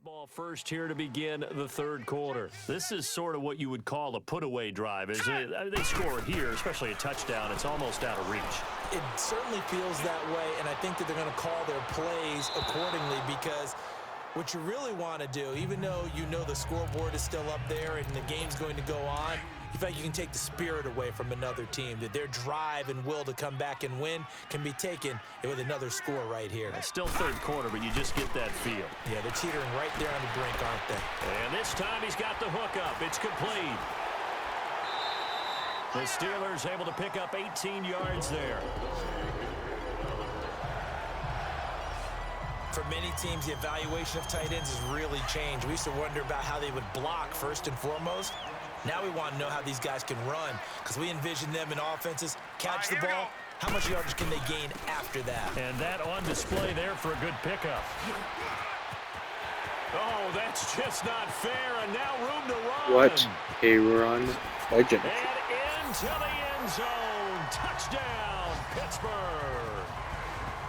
Ball first here to begin the third quarter. This is sort of what you would call a put-away drive. Is they score here, especially a touchdown, it's almost out of reach. It certainly feels that way, and I think that they're going to call their plays accordingly because what you really want to do, even though you know the scoreboard is still up there and the game's going to go on, you feel like you can take the spirit away from another team, that their drive and will to come back and win can be taken with another score right here. It's still third quarter, but you just get that feel. Yeah, they're teetering right there on the brink, aren't they? And this time he's got the hook up. It's complete. The Steelers able to pick up 18 yards there. For many teams, the evaluation of tight ends has really changed. We used to wonder about how they would block first and foremost. Now we want to know how these guys can run because we envision them in offenses, catch the ball. How much yardage can they gain after that? And that on display there for a good pickup. Oh, that's just not fair, and now room to run. What a run. Legend. And into the end zone. Touchdown, Pittsburgh.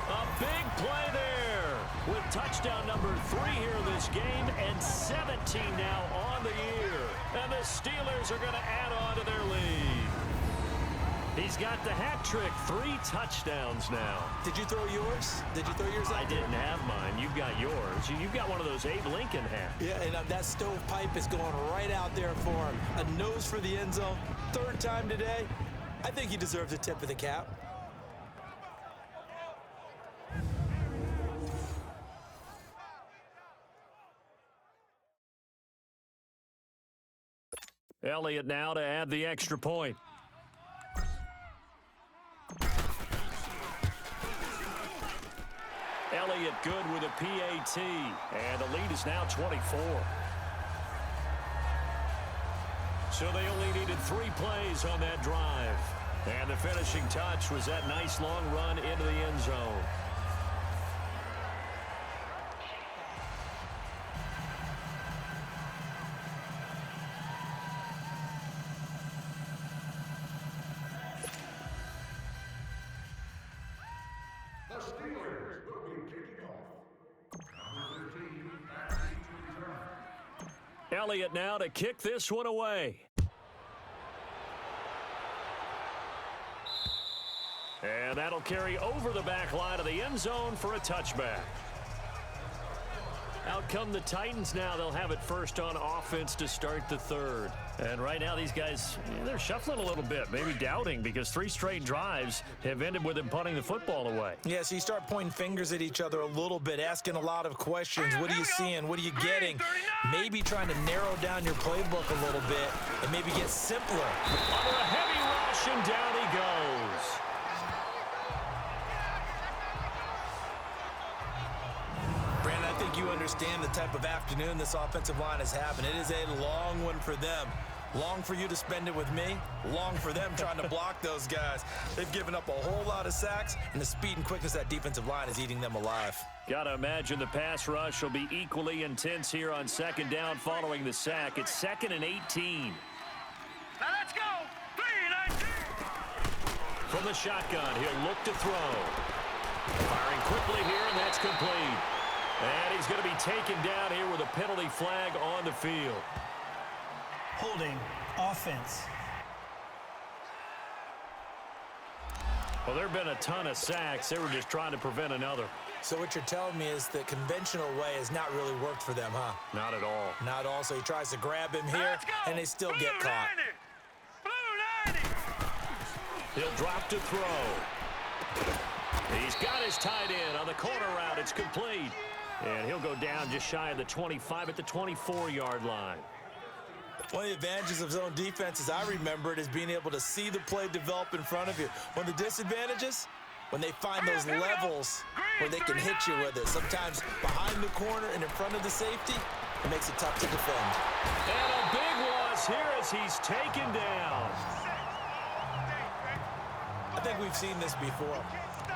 A big play there with touchdown number 3 here in this game and 17 now on the year. And the Steelers are going to add on to their lead. He's got the hat trick, 3 touchdowns now. Did you throw yours? Did you throw yours out? I didn't have mine. You've got yours. You've got one of those Abe Lincoln hats. Yeah, and that stovepipe is going right out there for him. A nose for the end zone. 3rd time today. I think he deserves a tip of the cap. Elliott now to add the extra point. Elliott good with a PAT, and the lead is now 24. So they only needed 3 plays on that drive. And the finishing touch was that nice long run into the end zone. Elliott now to kick this one away. And that'll carry over the back line of the end zone for a touchback. Out come the Titans now. They'll have it first on offense to start the third. And right now these guys, they're shuffling a little bit, maybe doubting because 3 straight drives have ended with them punting the football away. Yeah, so you start pointing fingers at each other a little bit, asking a lot of questions. What are you seeing? What are you getting? Maybe trying to narrow down your playbook a little bit and maybe get simpler. Under a heavy rush, and down he goes. Brandon, I think you understand the type of afternoon this offensive line is having. It is a long one for them. Long for you to spend it with me. Long for them trying to block those guys. They've given up a whole lot of sacks, and the speed and quickness of that defensive line is eating them alive. Gotta imagine the pass rush will be equally intense here on 2nd down following the sack. It's 2nd and 18. Now let's go. 3 and 19. From the shotgun, he'll look to throw. Firing quickly here, and that's complete. And he's going to be taken down here with a penalty flag on the field. Holding offense. Well, there have been a ton of sacks. They were just trying to prevent another. So what you're telling me is the conventional way has not really worked for them, huh? Not at all. Not all. So he tries to grab him here, and they still Blue get caught. 90. Blue 90. He'll drop to throw. He's got his tight end on the corner route. It's complete. And he'll go down just shy of the 25 at the 24-yard line. One of the advantages of zone defense, as I remember it, is being able to see the play develop in front of you. One of the disadvantages, when they find those levels where they can hit you with it. Sometimes behind the corner and in front of the safety, it makes it tough to defend. And a big loss here as he's taken down. I think we've seen this before.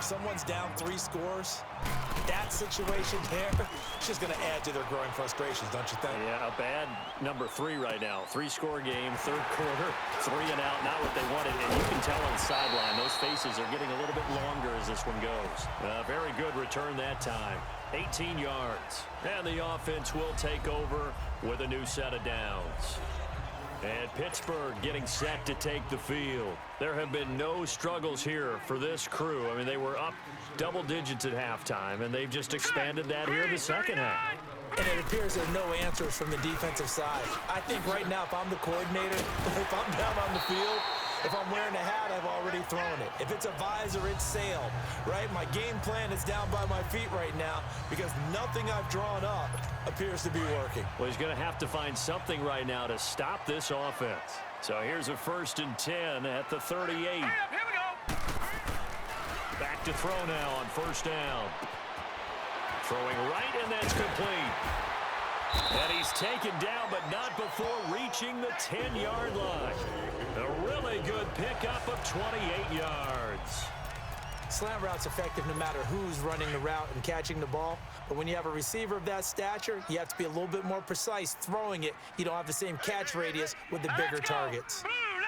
someone's down 3 scores, that situation there, it's just going to add to their growing frustrations, don't you think? Yeah, a bad number 3 right now. 3-score game, third quarter, 3 and out, not what they wanted. And you can tell on the sideline, those faces are getting a little bit longer as this one goes. Very good return that time. 18 yards. And the offense will take over with a new set of downs. And Pittsburgh getting set to take the field. There have been no struggles here for this crew. I mean, they were up double digits at halftime, and they've just expanded that here in the second half. And it appears there are no answers from the defensive side. I think right now, if I'm the coordinator, if I'm down on the field, if I'm wearing a hat, I've already thrown it. If it's a visor, it's sailed, right? My game plan is down by my feet right now because nothing I've drawn up appears to be working. Well, he's going to have to find something right now to stop this offense. So here's a 1st and 10 at the 38. Hurry up, here we go. Back to throw now on 1st down. Throwing right, and that's complete. And he's taken down, but not before reaching the 10-yard line. A really good pickup of 28 yards. Slant route's effective no matter who's running the route and catching the ball. But when you have a receiver of that stature, you have to be a little bit more precise throwing it. You don't have the same catch radius with the bigger targets. Blue 90.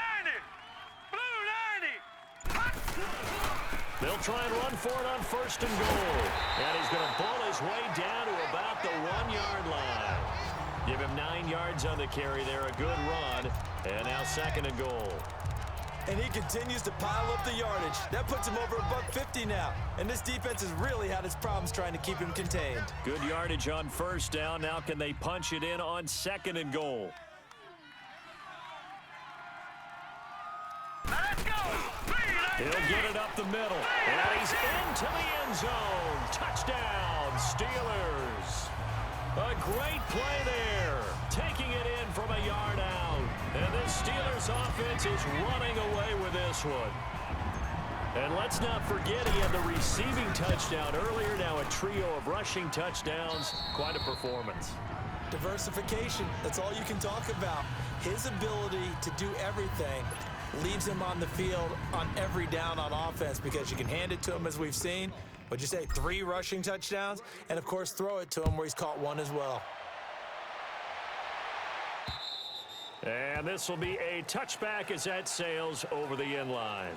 They'll try and run for it on 1st and goal. And he's going to bull his way down to about the 1-yard line. Give him 9 yards on the carry there. A good run. And now 2nd and goal. And he continues to pile up the yardage. That puts him over $150 now. And this defense has really had its problems trying to keep him contained. Good yardage on 1st down. Now can they punch it in on 2nd and goal? Let's go. He'll get it up the middle. And he's into the end zone. Touchdown, Steelers. A great play there. Taking it in from a yard out. And this Steelers offense is running away with this one. And let's not forget he had the receiving touchdown earlier. Now a trio of rushing touchdowns. Quite a performance. Diversification, that's all you can talk about. His ability to do everything leaves him on the field on every down on offense because you can hand it to him as we've seen. What'd you say, 3 rushing touchdowns? And, of course, throw it to him where he's caught 1 as well. And this will be a touchback as that sails over the end line.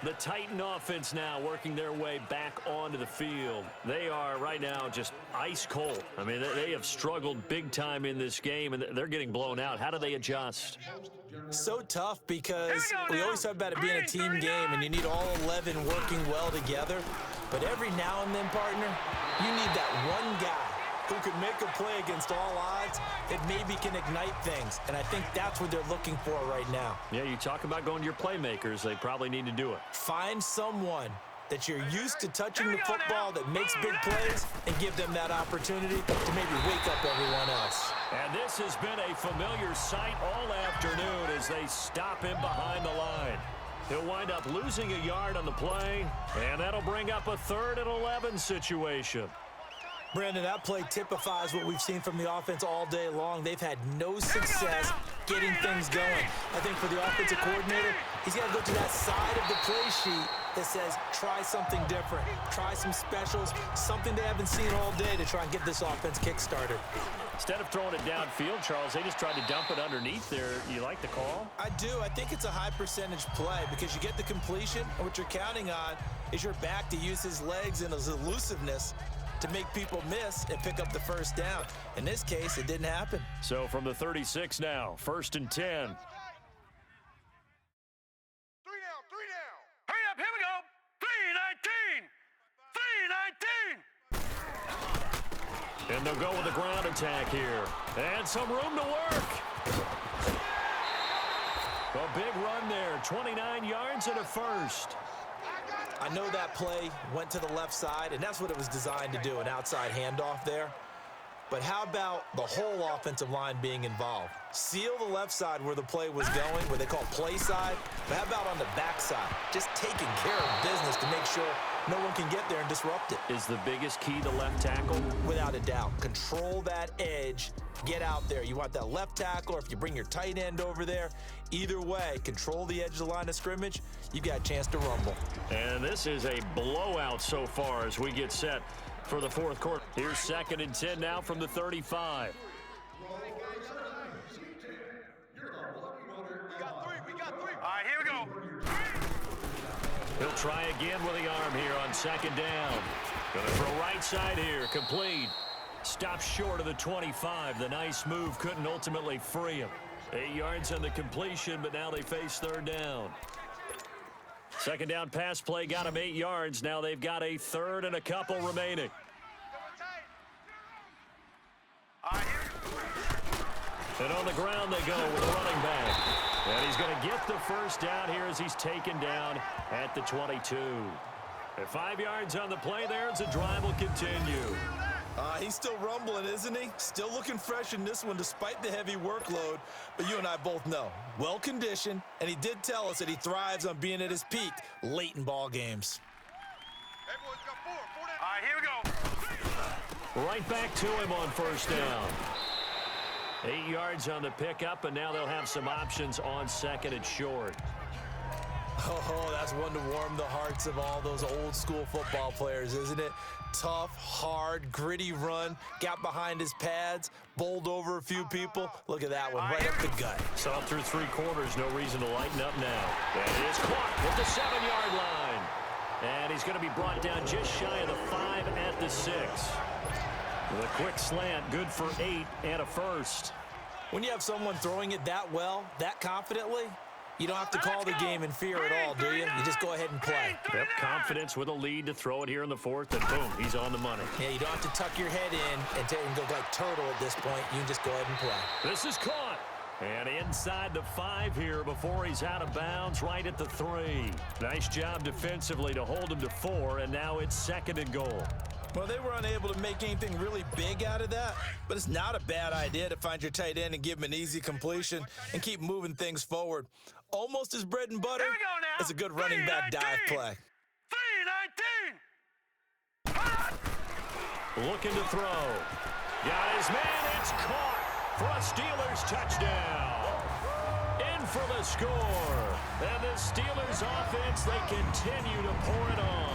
The Titan offense now working their way back onto the field. They are right now just ice cold. I mean, they have struggled big time in this game, and they're getting blown out. How do they adjust? So tough because we always talk about it being a team game, and you need all 11 working well together. But every now and then, partner, you need that one guy who can make a play against all odds that maybe can ignite things. And I think that's what they're looking for right now. Yeah, you talk about going to your playmakers. They probably need to do it. Find someone that you're used to touching the football that makes big plays and give them that opportunity to maybe wake up everyone else. And this has been a familiar sight all afternoon as they stop him behind the line. He'll wind up losing a yard on the play, and that'll bring up a 3rd and 11 situation. Brandon, that play typifies what we've seen from the offense all day long. They've had no success getting things going. I think for the offensive coordinator, he's got to go to that side of the play sheet that says, try something different, try some specials, something they haven't seen all day to try and get this offense kick-started. Instead of throwing it downfield, Charles, they just tried to dump it underneath there. You like the call? I do. I think it's a high-percentage play because you get the completion, and what you're counting on is your back to use his legs and his elusiveness to make people miss and pick up the 1st down. In this case, it didn't happen. So from the 36 now, 1st and 10. 3 down. Hurry up, here we go. 3:19. 3:19. And they'll go with a ground attack here. And some room to work. A big run there, 29 yards and a 1st. I know that play went to the left side, and that's what it was designed to do, an outside handoff there. But how about the whole offensive line being involved? Seal the left side where the play was going, what they call play side, but how about on the back side? Just taking care of business to make sure no one can get there and disrupt it. Is the biggest key the left tackle? Without a doubt. Control that edge. Get out there. You want that left tackle, or if you bring your tight end over there, either way, control the edge of the line of scrimmage, you got a chance to rumble. And this is a blowout so far as we get set for the fourth quarter. Here's 2nd and 10 now from the 35. All right, here we go. He'll try again with the arm here on 2nd down. Gonna throw right side here, complete. Stops short of the 25. The nice move couldn't ultimately free him. 8 yards on the completion, but now they face 3rd down. 2nd down pass play got him 8 yards. Now they've got a 3rd and a couple remaining. All right, here. And on the ground they go with a running back. And he's going to get the first down here as he's taken down at the 22. At 5 yards on the play there as the drive will continue. He's still rumbling, isn't he? Still looking fresh in this one despite the heavy workload. But you and I both know, well-conditioned, and he did tell us that he thrives on being at his peak late in ball games. Hey, boys, we got four down. All right, here we go. Right back to him on 1st down. 8 yards on the pickup, and now they'll have some options on 2nd and short. Oh, that's one to warm the hearts of all those old-school football players, isn't it? Tough, hard, gritty run, got behind his pads, bowled over a few people. Look at that one, right up the gut. Saw through 3 quarters, no reason to lighten up now. And it is caught with the 7-yard line. And he's going to be brought down just shy of the 5 at the 6. With a quick slant, good for 8 and a first. When you have someone throwing it that well, that confidently, you don't have to call the game in fear at all, do you? You just go ahead and play. Yep, confidence with a lead to throw it here in the 4th, and boom, he's on the money. Yeah, you don't have to tuck your head in and go like turtle at this point. You can just go ahead and play. This is caught. And inside the 5 here before he's out of bounds, right at the 3. Nice job defensively to hold him to 4, and now it's 2nd and goal. Well, they were unable to make anything really big out of that, but it's not a bad idea to find your tight end and give him an easy completion and keep moving things forward. Almost his bread and butter. Here we go now. It's a good running back dive play. 3-19. Looking to throw. Got his man. It's caught for a Steelers touchdown. In for the score. And the Steelers offense, they continue to pour it on.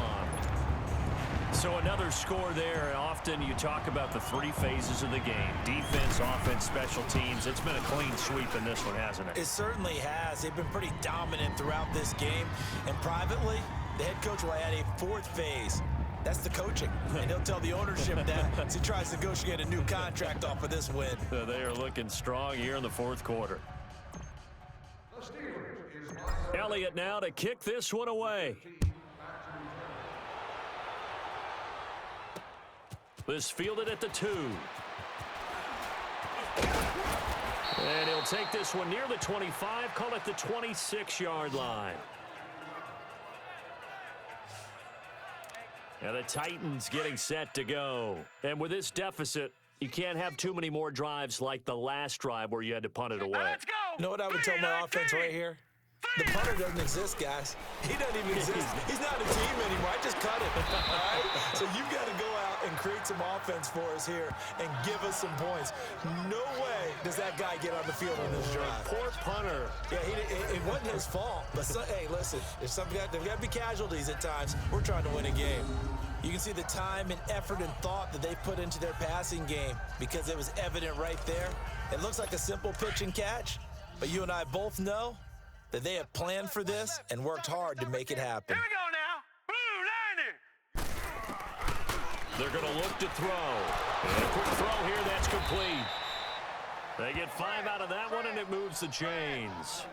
So another score there. Often you talk about the 3 phases of the game. Defense, offense, special teams. It's been a clean sweep in this one, hasn't it? It certainly has. They've been pretty dominant throughout this game. And privately, the head coach will add a 4th phase. That's the coaching. And he'll tell the ownership that as he tries to negotiate a new contract off of this win. They are looking strong here in the 4th quarter. Elliott now to kick this one away. This fielded at the 2. And he'll take this one near the 25, call it the 26-yard line. And the Titans getting set to go. And with this deficit, you can't have too many more drives like the last drive where you had to punt it away. Let's go. You know what I would tell my offense right here? The punter doesn't exist, guys. He doesn't even exist. He's not a team anymore. I just cut it. All right? So you've got to go out and create some offense for us here and give us some points. No way does that guy get on the field on this drive. Poor punter. Yeah, it wasn't his fault. But, hey, listen, there's got to be casualties at times. We're trying to win a game. You can see the time and effort and thought that they put into their passing game because it was evident right there. It looks like a simple pitch and catch, but you and I both know that they have planned for this and worked hard to make it happen. Here we go now. Blue 90. They're going to look to throw. And a quick throw here, that's complete. They get 5 out of that one, and it moves the chains.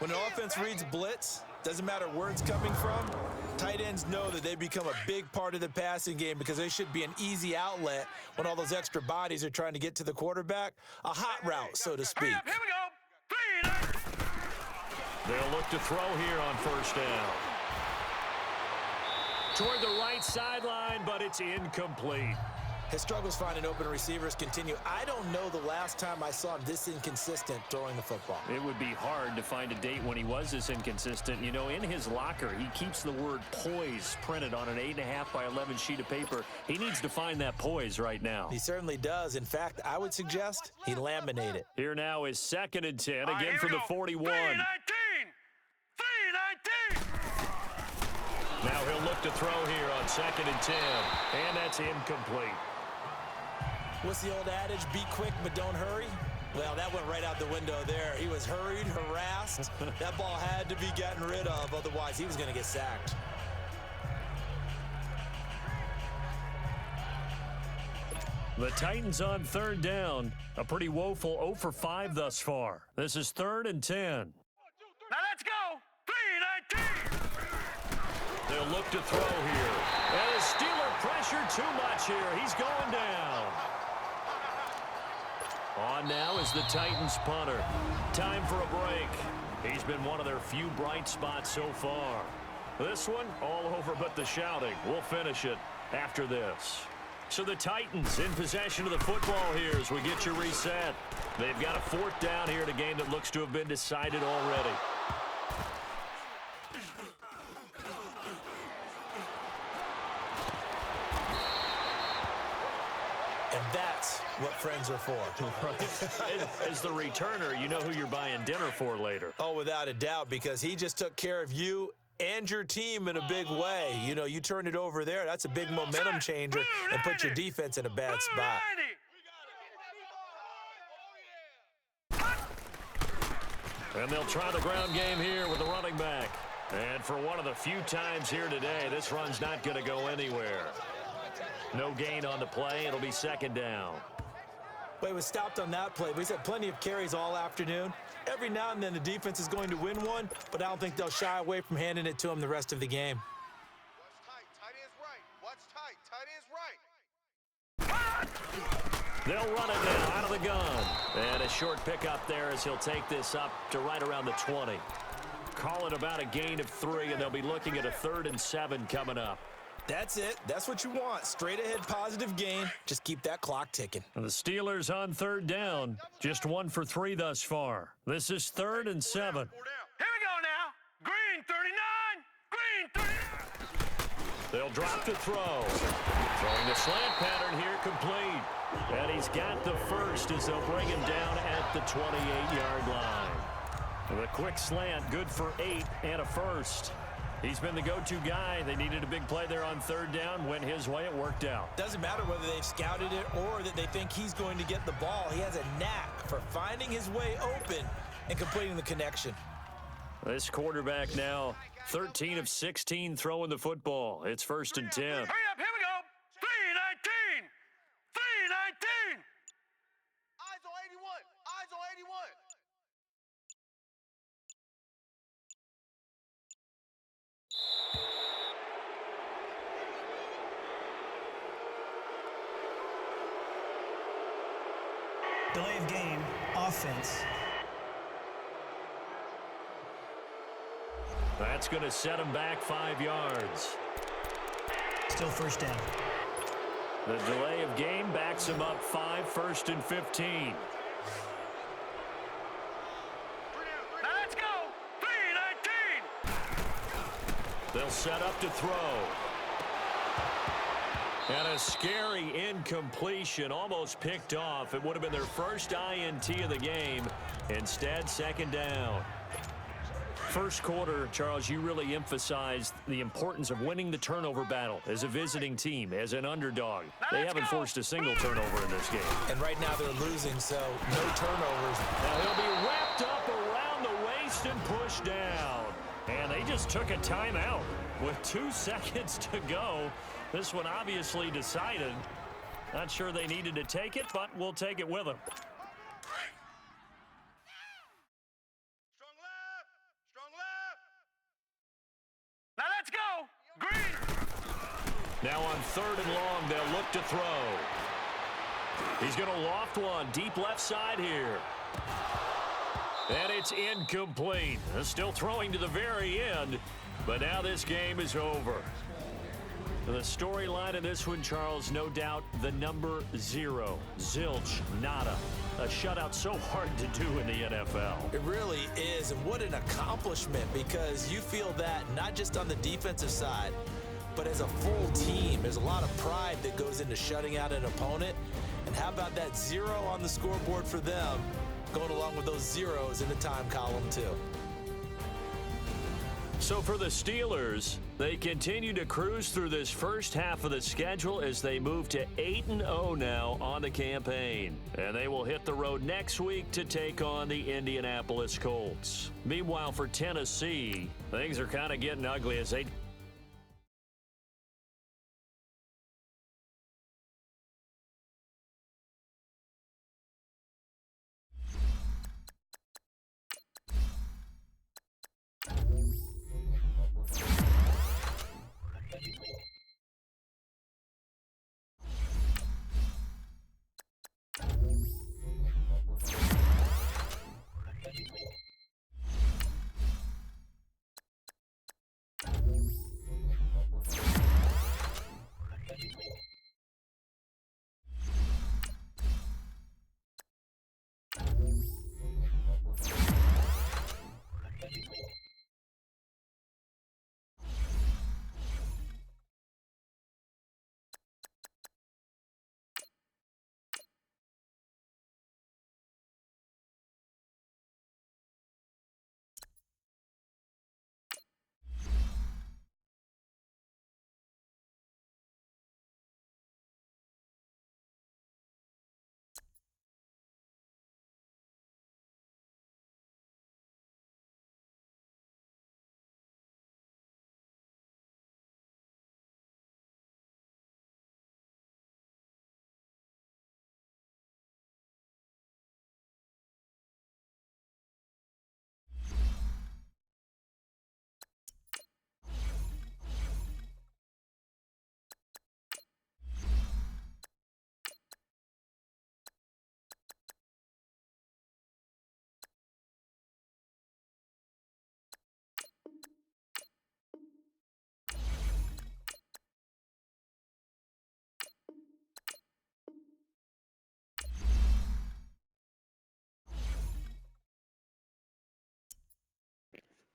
When an offense reads blitz, doesn't matter where it's coming from, tight ends know that they become a big part of the passing game because they should be an easy outlet when all those extra bodies are trying to get to the quarterback. A hot route, so to speak. Hurry up, here we go. 3-9. They'll look to throw here on 1st down. Toward the right sideline, but it's incomplete. His struggles finding open receivers continue. I don't know the last time I saw him this inconsistent throwing the football. It would be hard to find a date when he was this inconsistent. You know, in his locker, he keeps the word poise printed on an 8.5 by 11 sheet of paper. He needs to find that poise right now. He certainly does. In fact, I would suggest he laminate it. Here now is 2nd and 10, again from the 41. 319! Now he'll look to throw here on 2nd and 10, and that's incomplete. What's the old adage? Be quick, but don't hurry. Well, that went right out the window there. He was hurried, harassed. That ball had to be gotten rid of, otherwise he was going to get sacked. The Titans on 3rd down. A pretty woeful 0 for 5 thus far. This is 3rd and 10. Now let's go! 319! They'll look to throw here. And the Steeler pressure too much here. He's going down. On now is the Titans punter. Time for a break. He's been one of their few bright spots so far. This one, all over but the shouting. We'll finish it after this. So the Titans in possession of the football here as we get you reset. They've got a 4th down here in a game that looks to have been decided already. And that's what friends are for. As the returner, you know who you're buying dinner for later. Oh, without a doubt, because he just took care of you and your team in a big way. You know, you turned it over there. That's a big momentum changer and put your defense in a bad spot. And they'll try the ground game here with the running back. And for one of the few times here today, this run's not going to go anywhere. No gain on the play. It'll be 2nd down. Well, he was stopped on that play, but he's had plenty of carries all afternoon. Every now and then the defense is going to win one, but I don't think they'll shy away from handing it to him the rest of the game. Watch tight. Tight end's right. They'll run it now out of the gun. And a short pickup there as he'll take this up to right around the 20. Call it about a gain of 3, and they'll be looking at a 3rd and 7 coming up. That's it. That's what you want. Straight ahead positive gain. Just keep that clock ticking. And the Steelers on 3rd down. Just 1 for 3 thus far. This is 3rd and 7. Here we go now. Green 39. Green 39. They'll drop to throw. Throwing the slant pattern here complete. And he's got the first as they'll bring him down at the 28-yard line. The quick slant, good for 8 and a first. He's been the go-to guy. They needed a big play there on 3rd down. Went his way. It worked out. Doesn't matter whether they've scouted it or that they think he's going to get the ball. He has a knack for finding his way open and completing the connection. This quarterback now 13 of 16 throwing the football. It's 1st and 10. Hurry up. Here we go. 319. 319. Eyes on 81. Eyes on 81. Delay of game, offense. That's going to set him back 5 yards. Still 1st down. The delay of game backs him up 5, 1st and 15. Now let's go. 319. They'll set up to throw. And a scary incompletion, almost picked off. It would have been their first INT of the game. Instead, 2nd down. First quarter, Charles, you really emphasized the importance of winning the turnover battle as a visiting team, as an underdog. They haven't forced a single turnover in this game. And right now they're losing, so no turnovers. Now he'll be wrapped up around the waist and pushed down. And they just took a timeout with 2 seconds to go. This one obviously decided. Not sure they needed to take it, but we'll take it with them. Strong left. Now let's go. Green. Now on 3rd and long, they'll look to throw. He's going to loft one deep left side here. And it's incomplete. Still throwing to the very end, but now this game is over. The storyline of this one, Charles, no doubt the number 0. Zilch, nada. A shutout so hard to do in the NFL. It really is, and what an accomplishment, because you feel that not just on the defensive side, but as a full team. There's a lot of pride that goes into shutting out an opponent. And how about that 0 on the scoreboard for them, going along with those zeros in the time column too. So for the Steelers, they continue to cruise through this first half of the schedule as they move to 8-0 now on the campaign. And they will hit the road next week to take on the Indianapolis Colts. Meanwhile, for Tennessee, things are kind of getting ugly as they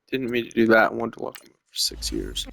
Didn't mean to do that. Wanted to lock him up for 6 years.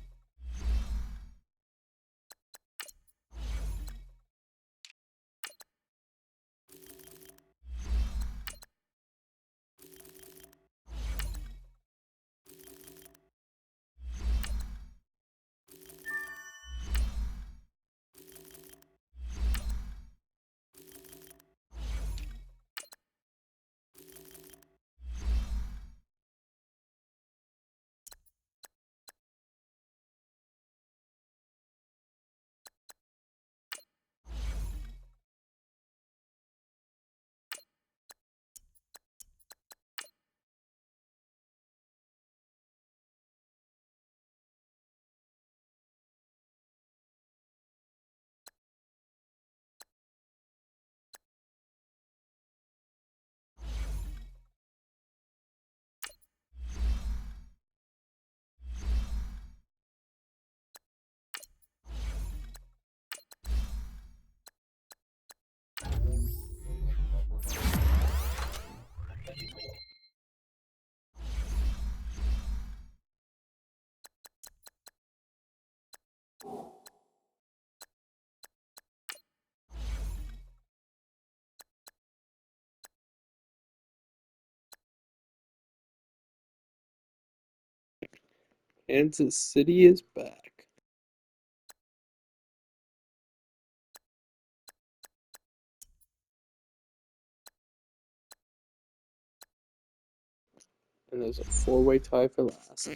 Kansas City is back. And there's a 4-way tie for last.